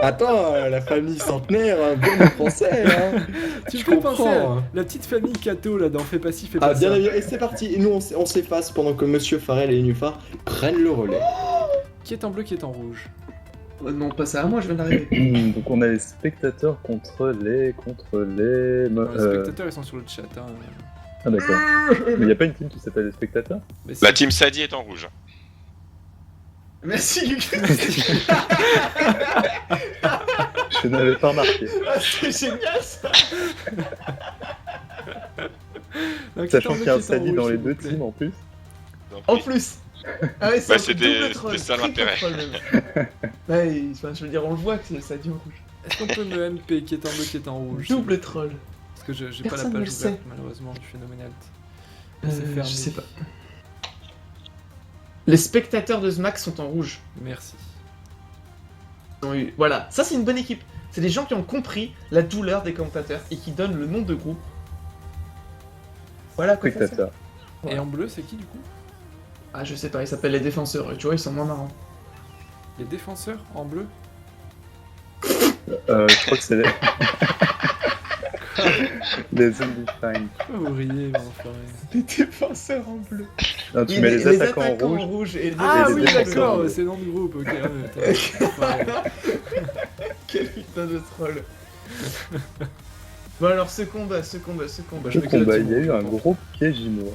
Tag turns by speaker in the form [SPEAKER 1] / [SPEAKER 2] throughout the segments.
[SPEAKER 1] Attends, la famille centenaire, bien français, hein.
[SPEAKER 2] Tu me
[SPEAKER 1] Je
[SPEAKER 2] fais penser à
[SPEAKER 1] comprends.
[SPEAKER 2] la petite famille Kato là dans Fais pas ci, fais
[SPEAKER 1] Ah,
[SPEAKER 2] pas
[SPEAKER 1] bien
[SPEAKER 2] ça.
[SPEAKER 1] évidemment. Et c'est parti. Et nous, on s'efface pendant que Monsieur Farrell et Nénuphar prennent le relais.
[SPEAKER 2] Qui est en bleu, qui est en rouge?
[SPEAKER 3] Non, pas ça à moi, je viens d'arriver.
[SPEAKER 4] Donc on a les spectateurs contre les...
[SPEAKER 2] Non, les spectateurs ils sont sur le chat. Hein.
[SPEAKER 4] Ah d'accord. Mais il n'y a pas une team qui s'appelle les spectateurs?
[SPEAKER 2] Mais si.
[SPEAKER 5] La team Sadie est en rouge.
[SPEAKER 3] Merci, Luc.
[SPEAKER 4] Je n'avais pas remarqué.
[SPEAKER 3] Ah, c'est génial, ça.
[SPEAKER 2] Donc,
[SPEAKER 4] Sachant
[SPEAKER 2] qui
[SPEAKER 4] qu'il y a un
[SPEAKER 2] est en
[SPEAKER 4] Sadie
[SPEAKER 2] rouge,
[SPEAKER 4] dans les
[SPEAKER 2] s'il vous
[SPEAKER 4] deux
[SPEAKER 2] plaît.
[SPEAKER 4] teams en plus.
[SPEAKER 5] Donc,
[SPEAKER 3] En
[SPEAKER 5] oui.
[SPEAKER 3] plus. Ah ouais, c'est
[SPEAKER 5] Bah,
[SPEAKER 3] un
[SPEAKER 5] c'était-
[SPEAKER 3] double troll.
[SPEAKER 5] c'était ça
[SPEAKER 3] triple
[SPEAKER 5] l'intérêt.
[SPEAKER 3] troll, même. Ouais, enfin, je veux dire, on le voit que ça dit en rouge.
[SPEAKER 2] Est-ce qu'on peut me MP qui est en bleu, qui est en rouge?
[SPEAKER 3] Double troll.
[SPEAKER 2] Parce que j'ai pas la
[SPEAKER 3] Personne ne
[SPEAKER 2] page
[SPEAKER 3] le sait.
[SPEAKER 2] ouverte malheureusement du phénoménal.
[SPEAKER 3] Je
[SPEAKER 2] C'est fermé.
[SPEAKER 3] sais pas. Les spectateurs de SMAC sont en rouge.
[SPEAKER 2] Merci.
[SPEAKER 3] Ils ont eu- Voilà, ça c'est une bonne équipe. C'est des gens qui ont compris la douleur des commentateurs et qui donnent le nom de groupe. Voilà quoi. ça, c'est.
[SPEAKER 4] Spectateurs.
[SPEAKER 2] Et
[SPEAKER 3] Voilà.
[SPEAKER 2] en bleu, c'est qui du coup?
[SPEAKER 3] Ah, je sais pas, ils s'appellent les défenseurs. Tu vois, ils sont moins marrants.
[SPEAKER 2] Les défenseurs en bleu?
[SPEAKER 4] Je crois que c'est les... les Undefined.
[SPEAKER 2] Pourquoi vous riez, mon enfoiré?
[SPEAKER 3] Les défenseurs en bleu.
[SPEAKER 4] Non, tu mets les attaquants en rouge.
[SPEAKER 3] et les
[SPEAKER 2] Ah
[SPEAKER 4] les
[SPEAKER 2] oui,
[SPEAKER 4] défenseurs en
[SPEAKER 2] d'accord,
[SPEAKER 4] bleu.
[SPEAKER 2] c'est le nom du groupe, ok. Ouais, enfoiré.
[SPEAKER 3] Quel putain de troll. Bon alors, ce combat.
[SPEAKER 4] Ce
[SPEAKER 3] Je m'éclate.
[SPEAKER 4] combat, il y a eu un gros piège IMO.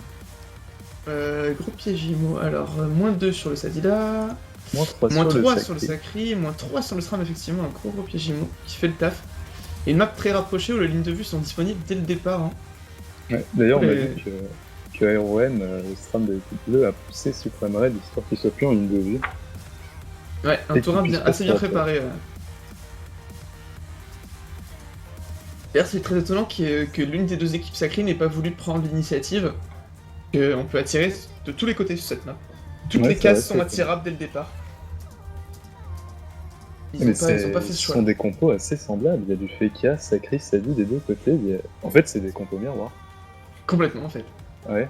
[SPEAKER 3] Gros piège IMO. Alors, moins 2 sur le Sadida.
[SPEAKER 4] Moins 3
[SPEAKER 3] Moins
[SPEAKER 4] sur
[SPEAKER 3] 3
[SPEAKER 4] le
[SPEAKER 3] sur le
[SPEAKER 4] Sacré.
[SPEAKER 3] Sacri, moins 3 sur le SRAM, effectivement, un gros piège IMO qui fait le taf. Et une map très rapprochée où les lignes de vue sont disponibles dès le départ. Hein.
[SPEAKER 4] Ouais, d'ailleurs, on a
[SPEAKER 3] Et-
[SPEAKER 4] vu que ROM, le SRAM de l'équipe bleue, a poussé Supreme Red histoire qu'il soit plus en ligne de vue.
[SPEAKER 3] Ouais, un
[SPEAKER 4] Et
[SPEAKER 3] tour
[SPEAKER 4] qu'il puisse
[SPEAKER 3] assez bien
[SPEAKER 4] passer
[SPEAKER 3] préparé. D'ailleurs, c'est très étonnant que l'une des deux équipes sacrées n'ait pas voulu prendre l'initiative. On peut attirer de tous les côtés sur cette map. Toutes
[SPEAKER 4] Ouais,
[SPEAKER 3] les
[SPEAKER 4] c'est
[SPEAKER 3] cases
[SPEAKER 4] vrai,
[SPEAKER 3] sont
[SPEAKER 4] c'est
[SPEAKER 3] attirables dès le départ. Ils
[SPEAKER 4] Mais
[SPEAKER 3] ont pas fait ce
[SPEAKER 4] ce
[SPEAKER 3] choix.
[SPEAKER 4] sont des compos assez semblables. Il y a du Feka, Sacri, Sadi des deux côtés. En fait, c'est des compos miroirs.
[SPEAKER 3] Complètement en fait.
[SPEAKER 4] Ouais.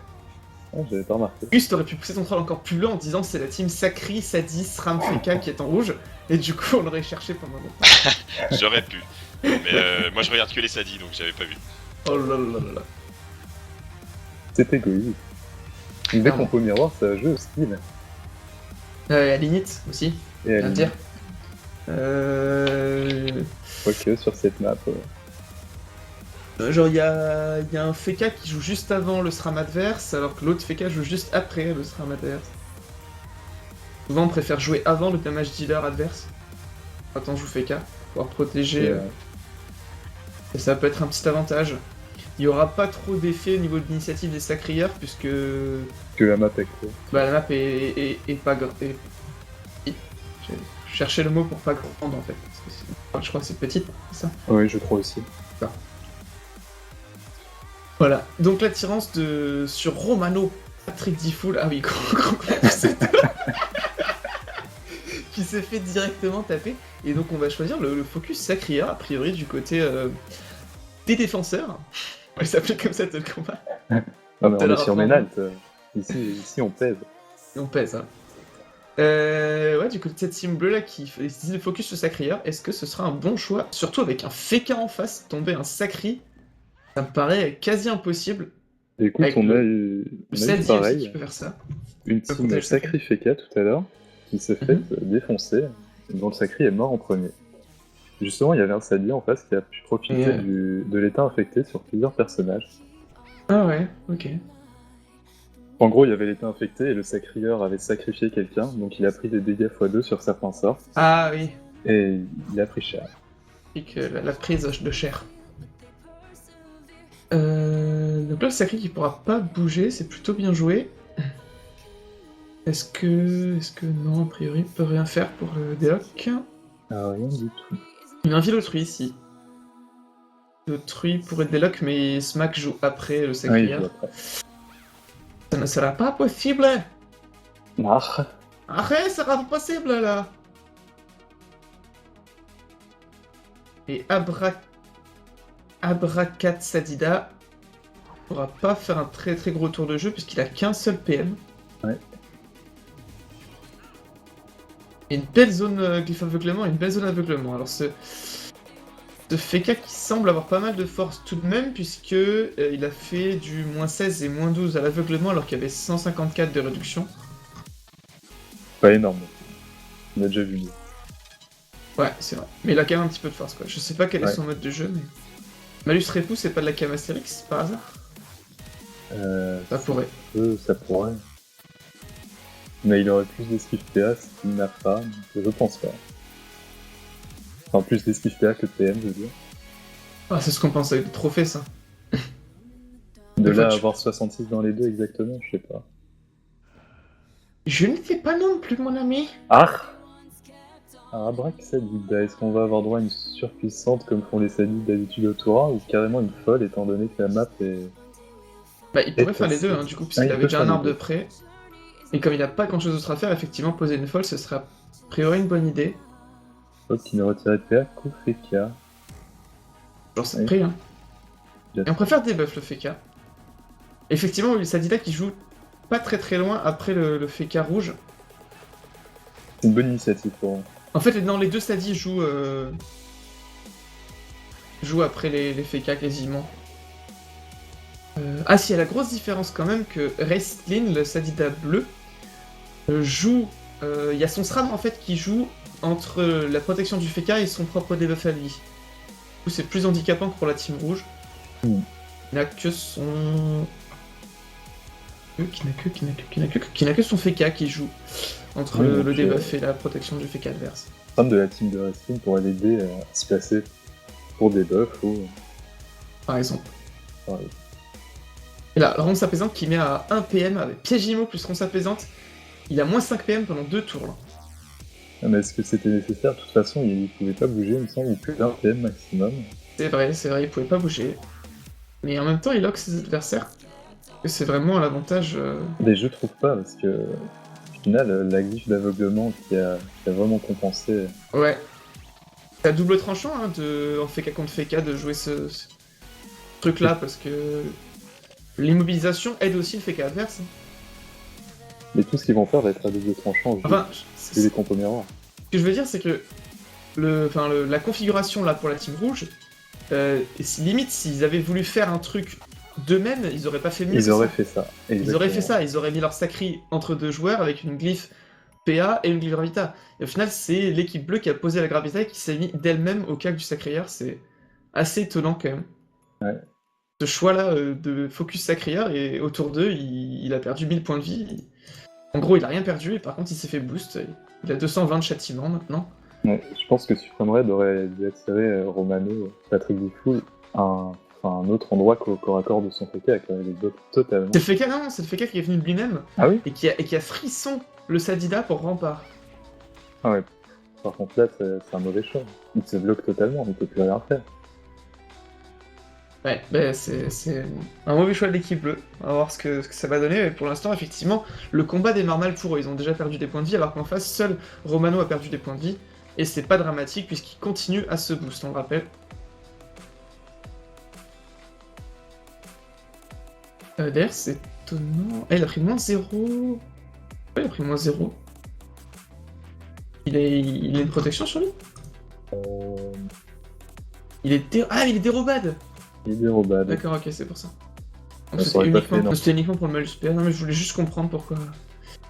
[SPEAKER 4] Ah, j'avais pas remarqué.
[SPEAKER 3] Gus, t'aurais pu pousser ton troll encore plus loin en disant c'est la team Sacri, Sadi, Sram, Feka qui est en rouge. Et du coup, on l'aurait cherché pendant longtemps.
[SPEAKER 5] J'aurais pu. Mais moi je regarde que les Sadie donc j'avais pas vu.
[SPEAKER 3] Oh là là là là.
[SPEAKER 4] C'est égoïste. Donc, des
[SPEAKER 3] Clairement.
[SPEAKER 4] compos miroirs, ça joue au skill.
[SPEAKER 3] À Linit aussi,
[SPEAKER 4] Et
[SPEAKER 3] à
[SPEAKER 4] à
[SPEAKER 3] dire.
[SPEAKER 4] quoique sur cette map.
[SPEAKER 3] Genre, il y a un Feka qui joue juste avant le SRAM adverse, alors que l'autre Feka joue juste après le SRAM adverse. Souvent, on préfère jouer avant le damage dealer adverse. Quand on joue Feka, pour protéger.
[SPEAKER 4] Et,
[SPEAKER 3] Et ça peut être un petit avantage. Il n'y aura pas trop d'effet au niveau de l'initiative des sacrieurs, puisque
[SPEAKER 4] que la map est courte.
[SPEAKER 3] bah, la map est pas grande. Je cherchais le mot pour pas grande en fait. Parce que je crois que c'est petite, c'est ça.
[SPEAKER 4] Oui, je crois aussi.
[SPEAKER 3] Voilà. Donc l'attirance sur Romano, Patrick Diffoul, ah oui, gros qui s'est fait directement taper. Et donc on va choisir le focus sacrieur, a priori du côté des défenseurs. On va s'appeler comme ça tout le combat.
[SPEAKER 4] Non, mais on
[SPEAKER 3] Alors,
[SPEAKER 4] est sur
[SPEAKER 3] attends.
[SPEAKER 4] Ménalt. Ici, on pèse.
[SPEAKER 3] Et on pèse, hein. Ouais, du coup, cette team bleue là qui fait le focus sur Sacrieur, est-ce que ce sera un bon choix? Surtout avec un Feka en face, tomber un Sacri, ça me paraît quasi impossible.
[SPEAKER 4] Écoute,
[SPEAKER 3] Avec
[SPEAKER 4] on a
[SPEAKER 3] Le
[SPEAKER 4] eu
[SPEAKER 3] Sadie aussi qui
[SPEAKER 4] pareil,
[SPEAKER 3] peut faire ça.
[SPEAKER 4] une
[SPEAKER 3] peut
[SPEAKER 4] team
[SPEAKER 3] protéger
[SPEAKER 4] Sacri Feka tout à l'heure, qui s'est fait défoncer, dont le Sacri est mort en premier. Justement, il y avait un Sadie en face qui a pu profiter
[SPEAKER 3] Et,
[SPEAKER 4] de l'état infecté sur plusieurs personnages.
[SPEAKER 3] Ah ouais, ok.
[SPEAKER 4] En gros, il y avait l'état infecté et le Sacrieur avait sacrifié quelqu'un, donc il a pris des dégâts x2 sur certains sorts,
[SPEAKER 3] Ah oui,
[SPEAKER 4] et il a pris cher.
[SPEAKER 3] et que la prise de chair. Donc là, le Sacri qui pourra pas bouger, c'est plutôt bien joué. Est-ce que non, a priori, il peut rien faire pour le déloc.
[SPEAKER 4] Ah, rien du tout.
[SPEAKER 3] Il y a un ville autrui ici. L'autrui pourrait être déloc, mais Smack joue après le
[SPEAKER 4] Ah, il
[SPEAKER 3] Sacrieur.
[SPEAKER 4] joue après.
[SPEAKER 3] Ça ne sera pas possible!
[SPEAKER 4] Ah,
[SPEAKER 3] Arrête, ça sera pas possible là! Et Abrakat Sadida pourra pas faire un très très gros tour de jeu puisqu'il a qu'un seul PM.
[SPEAKER 4] Ouais.
[SPEAKER 3] Et une belle zone glyphe aveuglement et une belle zone aveuglement. Alors ce Feka qui semble avoir pas mal de force tout de même, puisque il a fait du -16 et -12 à l'aveuglement alors qu'il y avait 154 de réduction.
[SPEAKER 4] Pas énorme. On a déjà vu.
[SPEAKER 3] Ouais, c'est vrai. Mais il a quand même un petit peu de force, quoi. Je sais pas quel est
[SPEAKER 4] Ouais.
[SPEAKER 3] son mode de jeu, mais... Malus Repou, c'est pas de la cam Astérix, par hasard? Ça pourrait.
[SPEAKER 4] Ça pourrait. Mais il aurait plus d'esquive PA, ce qu'il n'a pas, donc je pense pas. Enfin, plus d'esquive PA que de PM, je veux dire.
[SPEAKER 3] Ah, c'est ce qu'on pense avec le trophée, ça.
[SPEAKER 4] De
[SPEAKER 3] Des fois,
[SPEAKER 4] là à
[SPEAKER 3] tu-
[SPEAKER 4] avoir 66 dans les deux exactement, je sais pas.
[SPEAKER 3] Je ne sais pas non plus, mon ami.
[SPEAKER 4] Ah Abrax Sadid, est-ce qu'on va avoir droit à une surpuissante comme font les Sadid d'habitude au Toura, ou carrément une folle étant donné que la map est...
[SPEAKER 3] Bah, il pourrait
[SPEAKER 4] Et
[SPEAKER 3] faire les
[SPEAKER 4] ça,
[SPEAKER 3] deux,
[SPEAKER 4] c'est-
[SPEAKER 3] hein, du coup,
[SPEAKER 4] Ah,
[SPEAKER 3] puisqu'il
[SPEAKER 4] il
[SPEAKER 3] avait
[SPEAKER 4] peut
[SPEAKER 3] déjà
[SPEAKER 4] faire
[SPEAKER 3] un
[SPEAKER 4] les
[SPEAKER 3] arbre
[SPEAKER 4] deux.
[SPEAKER 3] de près. Et comme il a pas grand chose d'autre à faire, effectivement, poser une folle, ce serait a priori une bonne idée.
[SPEAKER 4] Folle qui ne retirait de PA qu'au Feka.
[SPEAKER 3] Genre, c'est
[SPEAKER 4] Oui.
[SPEAKER 3] pris, hein.
[SPEAKER 4] Bien.
[SPEAKER 3] Et on préfère debuff le Feka. Effectivement, le Sadida qui joue pas très loin après le Feka rouge.
[SPEAKER 4] C'est une bonne initiative pour eux.
[SPEAKER 3] En fait, non, les deux Sadis jouent après les Feka quasiment. Ah si, il y a la grosse différence quand même que Raistlin, le Sadida bleu, joue... Il y a son SRAM en fait qui joue entre la protection du Feka et son propre debuff à lui. Du coup, c'est plus handicapant que pour la team rouge.
[SPEAKER 4] Mm.
[SPEAKER 3] Il n'a que son... Qui n'a que son Feka qui joue entre
[SPEAKER 4] Oui,
[SPEAKER 3] le
[SPEAKER 4] donc,
[SPEAKER 3] debuff et la protection du Feka adverse.
[SPEAKER 4] Fan de la team de Wrestling pourrait l'aider à se placer pour des buffs ou...
[SPEAKER 3] Par exemple.
[SPEAKER 4] Ouais.
[SPEAKER 3] Et là, Ronce apaisante qui met à 1 PM avec piège IMO plus Ronce apaisante. Il a moins 5 PM pendant 2 tours là.
[SPEAKER 4] Ah, mais est-ce que c'était nécessaire? De toute façon, il pouvait pas bouger, il me semble, ou plus d'un PM maximum.
[SPEAKER 3] C'est vrai, il pouvait pas bouger. Mais en même temps, il lock ses adversaires. Et c'est vraiment un avantage.
[SPEAKER 4] Mais je trouve pas, parce que au final, la glyphe d'aveuglement qui a vraiment compensé.
[SPEAKER 3] Ouais. C'est à double tranchant hein, en Feka contre Feka de jouer ce truc-là parce que l'immobilisation aide aussi le Feka adverse.
[SPEAKER 4] Mais tout ce qu'ils vont faire va être à double tranchant,
[SPEAKER 3] Enfin,
[SPEAKER 4] c'est des compos miroirs.
[SPEAKER 3] ce que je veux dire, c'est que la configuration là pour la team rouge, limite s'ils avaient voulu faire un truc d'eux-mêmes, ils auraient pas fait mieux.
[SPEAKER 4] Ils
[SPEAKER 3] que
[SPEAKER 4] auraient
[SPEAKER 3] ça.
[SPEAKER 4] fait ça.
[SPEAKER 3] Ils auraient fait ça, ils auraient mis leur sacri entre deux joueurs avec une glyphe PA et une glyphe Gravita. Et au final, c'est l'équipe bleue qui a posé la Gravita et qui s'est mis d'elle-même au cas du Sacrière. C'est assez étonnant quand même.
[SPEAKER 4] Ouais.
[SPEAKER 3] Ce choix-là de focus Sacrière et autour d'eux, il a perdu 1000 points de vie. En gros, il a rien perdu et par contre, il s'est fait boost. Il a 220 de châtiment maintenant.
[SPEAKER 4] Ouais, je pense que Supreme Red aurait dû attirer Romano, Patrick Dufour, un autre endroit qu'au corps à corps de son PK, qui aurait les blocs totalement.
[SPEAKER 3] C'est le Feka, non, c'est le Feka qui est venu de lui-même
[SPEAKER 4] Ah oui?
[SPEAKER 3] et qui a frisson le Sadida pour rempart.
[SPEAKER 4] Ah ouais. Par contre là, c'est un mauvais choix. Il se bloque totalement, il peut plus rien faire.
[SPEAKER 3] Ouais, bah c'est un mauvais choix de l'équipe bleue. On va voir ce que ça va donner. Mais pour l'instant, effectivement, le combat démarre mal pour eux. Ils ont déjà perdu des points de vie, alors qu'en face, seul Romano a perdu des points de vie. Et c'est pas dramatique, puisqu'il continue à se boost, on le rappelle. D'ailleurs, c'est étonnant. Ah, il a pris -0. Ouais, il a pris -0. Il a une protection sur lui? Il est dérobade.
[SPEAKER 4] Il est dérobade.
[SPEAKER 3] D'accord, ok, c'est pour ça. Donc
[SPEAKER 4] Ça aurait pas fait, non.
[SPEAKER 3] c'était uniquement pour le malus PA. Non, mais je voulais juste comprendre pourquoi.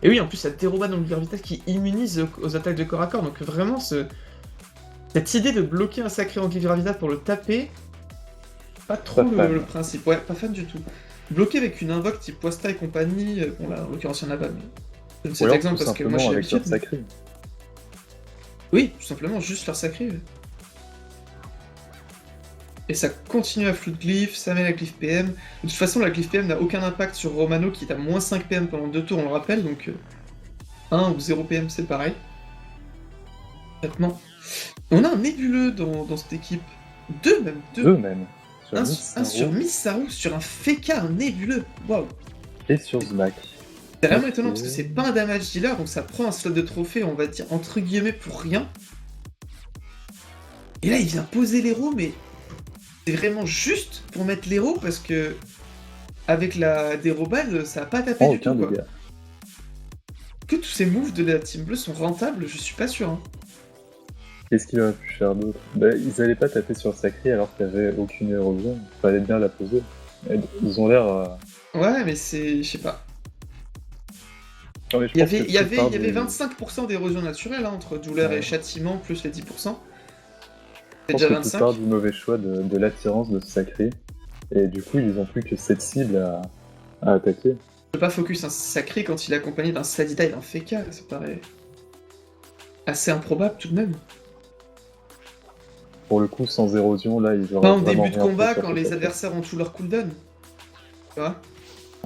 [SPEAKER 3] Et oui, en plus, la dérobade dans le Vital qui immunise aux attaques de corps à corps. Donc vraiment, cette idée de bloquer un sacré Anguille Vital pour le taper, pas trop
[SPEAKER 4] Pas fan.
[SPEAKER 3] le principe. Ouais, pas fan du tout. Bloquer avec une invoque type Poista et compagnie, bon là, en l'occurrence, il n'y en a pas, mais je donne cet
[SPEAKER 4] alors,
[SPEAKER 3] exemple
[SPEAKER 4] tout
[SPEAKER 3] parce que moi,
[SPEAKER 4] simplement
[SPEAKER 3] j'ai
[SPEAKER 4] avec leur
[SPEAKER 3] l'habitude.
[SPEAKER 4] sacré.
[SPEAKER 3] Oui, tout simplement, juste leur sacré. Et ça continue à flou de glyphe, ça met la glyphe PM. De toute façon, la glyphe PM n'a aucun impact sur Romano qui est à -5 PM pendant 2 tours, on le rappelle, donc 1 ou 0 PM c'est pareil. Maintenant, on a un nébuleux dans cette équipe. Deux même, deux.
[SPEAKER 4] Deux même. Sur
[SPEAKER 3] Un
[SPEAKER 4] Misaro
[SPEAKER 3] sur Missaru, sur un Feka, un nébuleux. Waouh.
[SPEAKER 4] et sur Zmak.
[SPEAKER 3] C'est vraiment
[SPEAKER 4] Ok.
[SPEAKER 3] étonnant parce que c'est pas un damage dealer, donc ça prend un slot de trophée, on va dire entre guillemets pour rien. Et là, il vient poser l'héros, mais c'est vraiment juste pour mettre l'héros parce que avec la dérobade, ça a pas tapé
[SPEAKER 4] Oh,
[SPEAKER 3] du tout.
[SPEAKER 4] aucun
[SPEAKER 3] Quoi.
[SPEAKER 4] dégât.
[SPEAKER 3] que tous ces moves de la team bleue sont rentables, je suis pas sûr. Hein.
[SPEAKER 4] Qu'est-ce qu'il aurait pu faire d'autre? Bah, ils allaient pas taper sur Sacré alors qu'il y avait aucune érosion. Fallait bien la poser. Ils ont l'air.
[SPEAKER 3] Ouais, mais c'est... je sais pas.
[SPEAKER 4] Non, mais je
[SPEAKER 3] Il y
[SPEAKER 4] pense que
[SPEAKER 3] avait, il y avait,
[SPEAKER 4] la
[SPEAKER 3] il y avait
[SPEAKER 4] plupart
[SPEAKER 3] 25% d'érosion naturelle hein, entre douleur et
[SPEAKER 4] Ouais.
[SPEAKER 3] châtiment plus les 10%.
[SPEAKER 4] Je
[SPEAKER 3] C'est
[SPEAKER 4] pense
[SPEAKER 3] déjà
[SPEAKER 4] que tout part
[SPEAKER 3] 25.
[SPEAKER 4] du mauvais choix de l'attirance de Sacré. Et du coup, ils ont plus que cette cible à attaquer.
[SPEAKER 3] Je peux pas focus un sacré quand il est accompagné d'un Sadida et d'un Feka, ça paraît assez improbable tout de même.
[SPEAKER 4] Pour le coup, sans érosion, là, ils auraient
[SPEAKER 3] Pas en
[SPEAKER 4] vraiment
[SPEAKER 3] début de
[SPEAKER 4] rien fait
[SPEAKER 3] combat
[SPEAKER 4] sur
[SPEAKER 3] quand
[SPEAKER 4] ce
[SPEAKER 3] les
[SPEAKER 4] Sacré.
[SPEAKER 3] adversaires ont tout leur cooldown. Tu vois?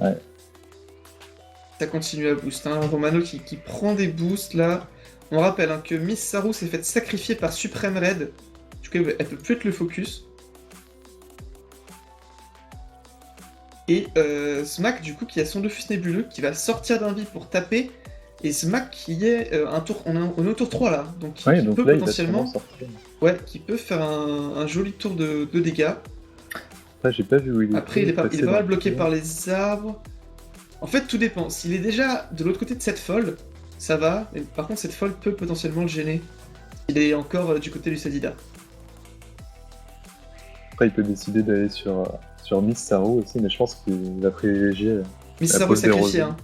[SPEAKER 4] Ouais.
[SPEAKER 3] Ça continue à boost. Hein. Romano qui prend des boosts là. On rappelle hein, que Miss Saru s'est faite sacrifier par Supreme Red. Du coup, elle peut plus être le focus. Et Smack, du coup, qui a son Dofus nébuleux, qui va sortir d'un vie pour taper. Et Smack qui est on est au tour 3 là. Donc,
[SPEAKER 4] Ouais,
[SPEAKER 3] qui
[SPEAKER 4] donc
[SPEAKER 3] peut
[SPEAKER 4] là, il va
[SPEAKER 3] potentiellement.
[SPEAKER 4] sûrement sortir.
[SPEAKER 3] Ouais, qui peut faire un joli tour de dégâts.
[SPEAKER 4] Après, j'ai pas vu où il est.
[SPEAKER 3] Après, il est pas
[SPEAKER 4] passé
[SPEAKER 3] mal
[SPEAKER 4] dans
[SPEAKER 3] bloqué
[SPEAKER 4] le
[SPEAKER 3] par les arbres. En fait, tout dépend. S'il est déjà de l'autre côté de cette folle, ça va. Mais par contre, cette folle peut potentiellement le gêner. Il est encore du côté du Sadida.
[SPEAKER 4] Après, il peut décider d'aller sur Miss Saru aussi, mais je pense qu'il va privilégier.
[SPEAKER 3] Miss
[SPEAKER 4] La
[SPEAKER 3] Saru
[SPEAKER 4] pose
[SPEAKER 3] sacrifié,
[SPEAKER 4] d'érosion.
[SPEAKER 3] hein.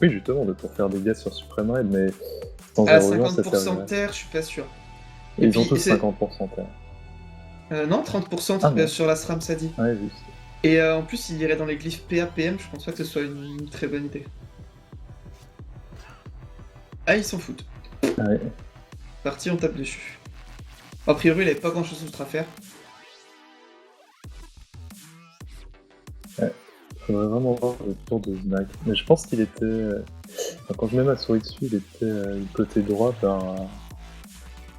[SPEAKER 4] Oui, justement, pour faire des dégâts sur Supreme Red, mais sans
[SPEAKER 3] À
[SPEAKER 4] érosion, ça
[SPEAKER 3] 50% de
[SPEAKER 4] servirait.
[SPEAKER 3] terre, je suis pas sûr.
[SPEAKER 4] Et
[SPEAKER 3] Et
[SPEAKER 4] ils ont
[SPEAKER 3] puis,
[SPEAKER 4] tous
[SPEAKER 3] c'est-
[SPEAKER 4] 50% terre.
[SPEAKER 3] Non, 30%
[SPEAKER 4] Ah, non.
[SPEAKER 3] sur la SRAM Sadi.
[SPEAKER 4] Ouais, juste.
[SPEAKER 3] Et en plus, il irait dans les glyphes PA-PM, je pense pas que ce soit une très bonne idée. Ah, ils s'en foutent.
[SPEAKER 4] Ouais.
[SPEAKER 3] Parti, on tape dessus. A priori, il avait pas grand chose d'autre à faire.
[SPEAKER 4] Faudrait vraiment voir le tour de Znak. Mais je pense qu'il était. Enfin, quand je mets ma souris dessus, il était du côté droit,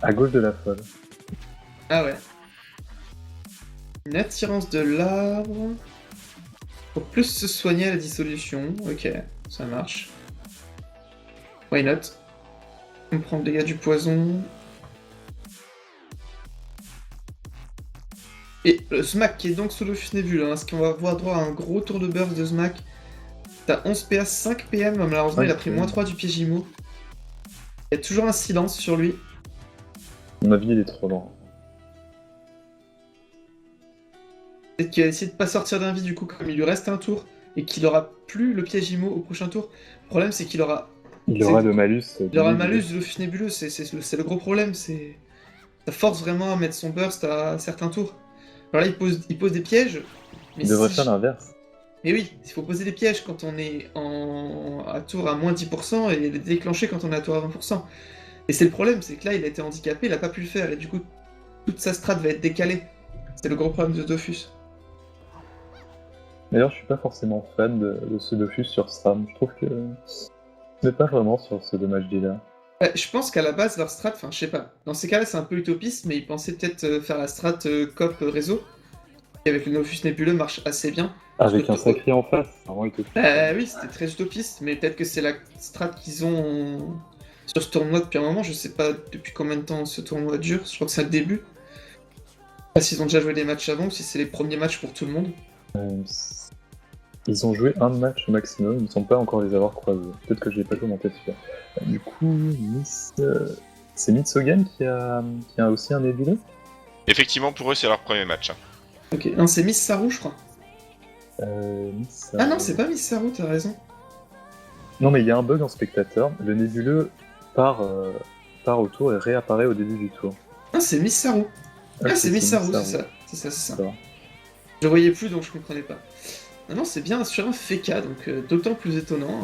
[SPEAKER 4] à gauche de la folle.
[SPEAKER 3] Ah ouais. Une attirance de l'arbre. Pour plus se soigner à la dissolution. Ok, ça marche. Why not? On prend le dégât du poison. Et le Smack qui est donc sous le Nebule, hein, ce qu'on va avoir droit à un gros tour de burst de Smack. T'as 11 PA, 5 PM, malheureusement il a pris moins 3 du pied Jimo. Il y a toujours un silence sur lui.
[SPEAKER 4] À mon avis, il est trop lent.
[SPEAKER 3] Peut-être qu'il va essayer de pas sortir d'un vie du coup comme il lui reste un tour et qu'il aura plus le piège Jimo au prochain tour. Le problème c'est qu'il aura.
[SPEAKER 4] Il aura le malus.
[SPEAKER 3] Il aura le malus de l'Office Nébuleux, c'est le gros problème, c'est. Ça force vraiment à mettre son burst à certains tours. Alors là il pose des pièges. Mais
[SPEAKER 4] Il devrait
[SPEAKER 3] si-
[SPEAKER 4] faire l'inverse.
[SPEAKER 3] Mais oui, il faut poser des pièges quand on est à tour à moins 10% et les déclencher quand on est à tour à 20%. Et c'est le problème, c'est que là il a été handicapé, il a pas pu le faire et du coup toute sa strat va être décalée. C'est le gros problème de Dofus.
[SPEAKER 4] D'ailleurs, je suis pas forcément fan de ce Dofus sur Stram. Je trouve que. Ce n'est pas vraiment sur ce dommage dealer.
[SPEAKER 3] Je pense qu'à la base leur strat, enfin je sais pas, dans ces cas-là c'est un peu utopiste, mais ils pensaient peut-être faire la strat cop réseau, qui avec le Dofus nébuleux marche assez bien.
[SPEAKER 4] Avec un
[SPEAKER 3] Parce que-
[SPEAKER 4] sacré en face, c'est vraiment utopiste.
[SPEAKER 3] Oui, c'était très utopiste, mais peut-être que c'est la strat qu'ils ont sur ce tournoi depuis un moment. Je sais pas depuis combien de temps ce tournoi dure, je crois que c'est le début. Je sais pas s'ils ont déjà joué des matchs avant ou si c'est les premiers matchs pour tout le monde.
[SPEAKER 4] Ils ont joué un match au maximum, ils ne semblent pas encore les avoir croisés. Peut-être que je l'ai pas commenté celui-là. Du coup, c'est Mitsogen qui a aussi un nébuleux.
[SPEAKER 5] Effectivement, pour eux, c'est leur premier match. Hein.
[SPEAKER 3] Ok, non, c'est Miss Saru, je crois. Ah non, c'est pas Miss Saru, t'as raison.
[SPEAKER 4] Non, mais il y a un bug en spectateur. Le nébuleux part au tour et réapparaît au début du tour.
[SPEAKER 3] Ah, c'est Miss Saru. Ah, c'est Miss Saru, c'est ça. Je voyais plus, donc je comprenais pas. Ah non, c'est bien sur un Feka, donc d'autant plus étonnant.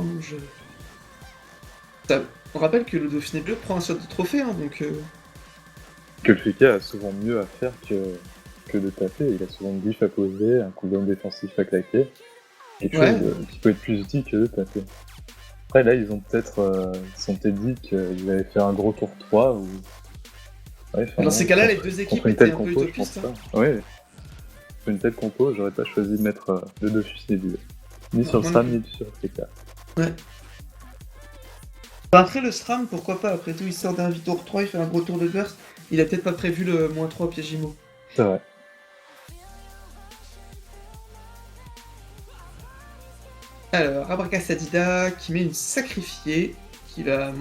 [SPEAKER 3] Hein, On rappelle que le Dauphiné Bleu prend un shot de trophée, hein, donc...
[SPEAKER 4] Que le Feka a souvent mieux à faire que de taper. Il a souvent une glyphe à poser, un cooldown défensif à claquer. Quelque chose qui peut être plus utile que de taper. Après, là, ils sont peut-être dit qu'ils allaient faire un gros tour 3 ou... Ouais,
[SPEAKER 3] Dans ces cas-là, les deux équipes
[SPEAKER 4] contre une
[SPEAKER 3] étaient
[SPEAKER 4] telle
[SPEAKER 3] un peu
[SPEAKER 4] compo, je pense
[SPEAKER 3] utopistes. Hein.
[SPEAKER 4] pas. Ouais. Pour une telle compo, j'aurais pas choisi de mettre le Dofus nébuleux. Ni sur
[SPEAKER 3] Non,
[SPEAKER 4] Stram,
[SPEAKER 3] non.
[SPEAKER 4] ni sur Feka.
[SPEAKER 3] Ouais. Bah, après le SRAM, pourquoi pas, après tout il sort d'un tour 3, il fait un gros tour de burst, il a peut-être pas prévu le moins 3 piège Jimo.
[SPEAKER 4] C'est vrai.
[SPEAKER 3] Alors, Abracadabra qui met une sacrifiée, qui va